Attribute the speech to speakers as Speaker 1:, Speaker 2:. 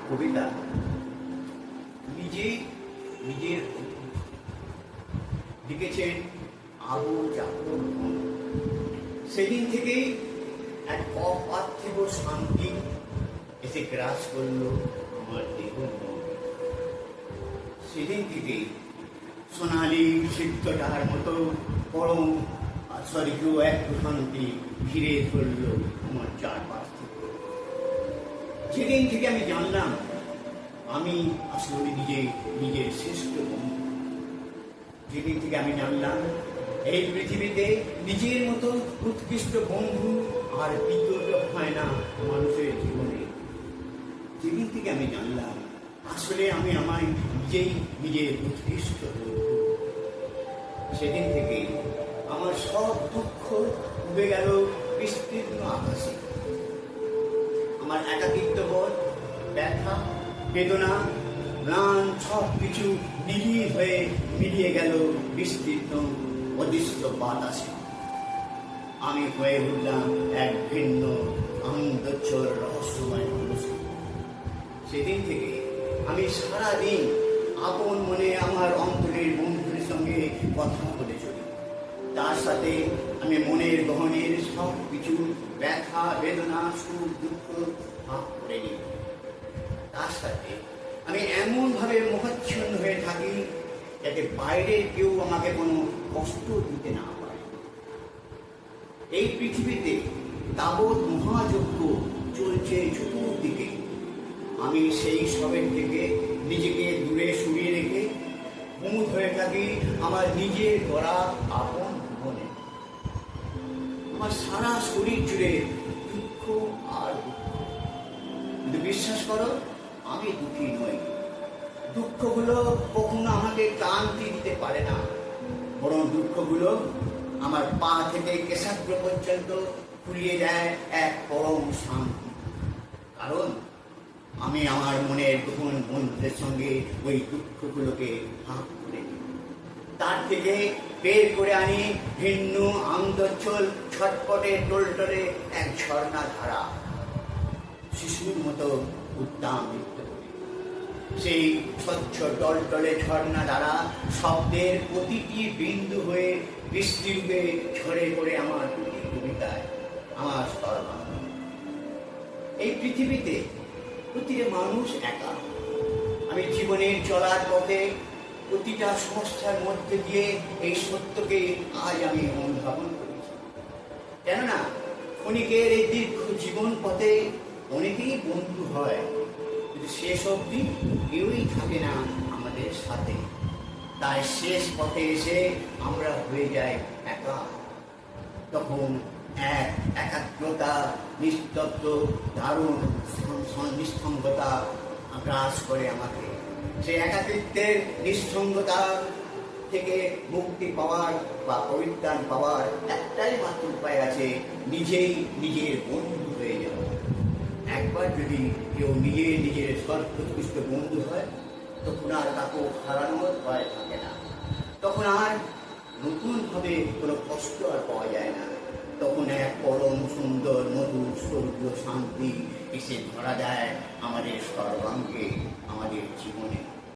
Speaker 1: কবিতা নিজের লিখেছেন আবু জাফর। সেদিন থেকেই এক অপার্থিব শান্তি এসে গ্রাস করল আমার দেহ। সেদিন থেকেই সোনালি সিদ্ধটার মতো পরম স্বর্গীয় এক প্রশান্তি ঘিরে ধরল আমার চারপাশ থেকে। যেদিন থেকে আমি জানলাম আমি আসলে নিজের শ্রেষ্ঠ বন্ধু, যেদিন থেকে আমি জানলাম এই পৃথিবীতে নিজের মতো উৎকৃষ্ট বন্ধু আর বিকল্প হয় না মানুষের জীবনে, যেদিন থেকে আমি জানলাম আসলে আমি নিজের উৎকৃষ্ট বন্ধু, সেদিন থেকে আমার সব দুঃখ উবে গেল বিস্তীর্ণ আকাশে। আমার একাকিত্ব বোধ, ব্যথা, বেদনা, ম্লান সব কিছু নিবিড় হয়ে মিলিয়ে গেল বিস্তীর্ণ অদৃশ্য বাতাসে। আমি হয়ে উঠলাম এক ভিন্ন আনন্দোচ্ছল রহস্যময় মানুষ। সেদিন থেকে আমি সারাদিন আপন মনে আমার অন্তরের বন্ধুদের সঙ্গে কথা বলে চলি। তার সাথে আমি মনের গহনের সব কিছু ব্যথা, বেদনা, সুখ, দুঃখ ভাগ করে নিই। তার সাথে আমি এমনভাবে মোহাচ্ছন্ন হয়ে থাকি যাতে বাইরের কেউ আমাকে কোনো কষ্ট দিতে না পারে। এই পৃথিবীতে তাবৎ মহাযজ্ঞ চলছে চতুর্দিকে, আমি সেই সবের থেকে নিজেকে দূরে সরিয়ে রেখে মুখ হয়ে থাকি আমার নিজের গড়া আপন জীবনে। আমার সারা শরীর জুড়ে দুঃখ আর দুঃখ, কিন্তু বিশ্বাস করো আমি দুঃখী নই। দুঃখগুলো কখনো আমাকে ক্লান্তি দিতে পারে না, বরং দুঃখগুলো আমার পা থেকে কেশাগ্র পর্যন্ত ফুরিয়ে দেয় এক পরম শান্তি। কারণ আমি আমার মনের গোপন বন্ধুদের সঙ্গে ওই দুঃখগুলোকে ভাগ করে নিই। তার থেকে বের করে আনি ভিন্ন আনন্দোচ্ছল ছটপটে টোলটলে এক ঝর্ণা ধারা, শিশুর মতো উদ্দাম নৃত্য করি। সেই স্বচ্ছ টলটলে ঝর্ণা দ্বারা শব্দের প্রতিটি বিন্দু হয়ে বৃষ্টিরূপে ঝরে পড়ে আমার প্রতি কবিতায় আমার সর্বাঙ্গ। এই পৃথিবীতে প্রতিটি মানুষ একা। আমি জীবনের চলার পথে প্রতিটা সমস্যার মধ্যে দিয়ে এই সত্যকে আজ আমি অনুধাবন করেছি। কেননা ক্ষণিকের এই দীর্ঘ জীবন পথে অনেকেই বন্ধু হয়, কিন্তু শেষ অবধি কেউই থাকে না আমাদের সাথে। তাই শেষ পথে এসে আমরা হয়ে যাই একা। তখন এক একাগ্রতা, নিস্তব্ধ, দারুণ নিঃসঙ্গতা গ্রাস করে আমাকে। সেই একাকিত্বের নিঃসঙ্গতা থেকে মুক্তি পাওয়ার বা পরিত্রাণ পাওয়ার একটাই মাত্র উপায় আছে, নিজেই নিজের বন্ধু হয়ে যাওয়া। একবার যদি কেউ নিজের সর্বোৎকৃষ্ট বন্ধু হয়, তখন আর কাউকে হারানোর ভয় থাকে না। তখন আর নতুনভাবে কোনো কষ্ট আর পাওয়া যায় না। তখন এক পরম সুন্দর মধুর স্বর্গীয় শান্তি এসে ধরা যায় আমাদের সর্বাঙ্গে, আমাদের জীবনে।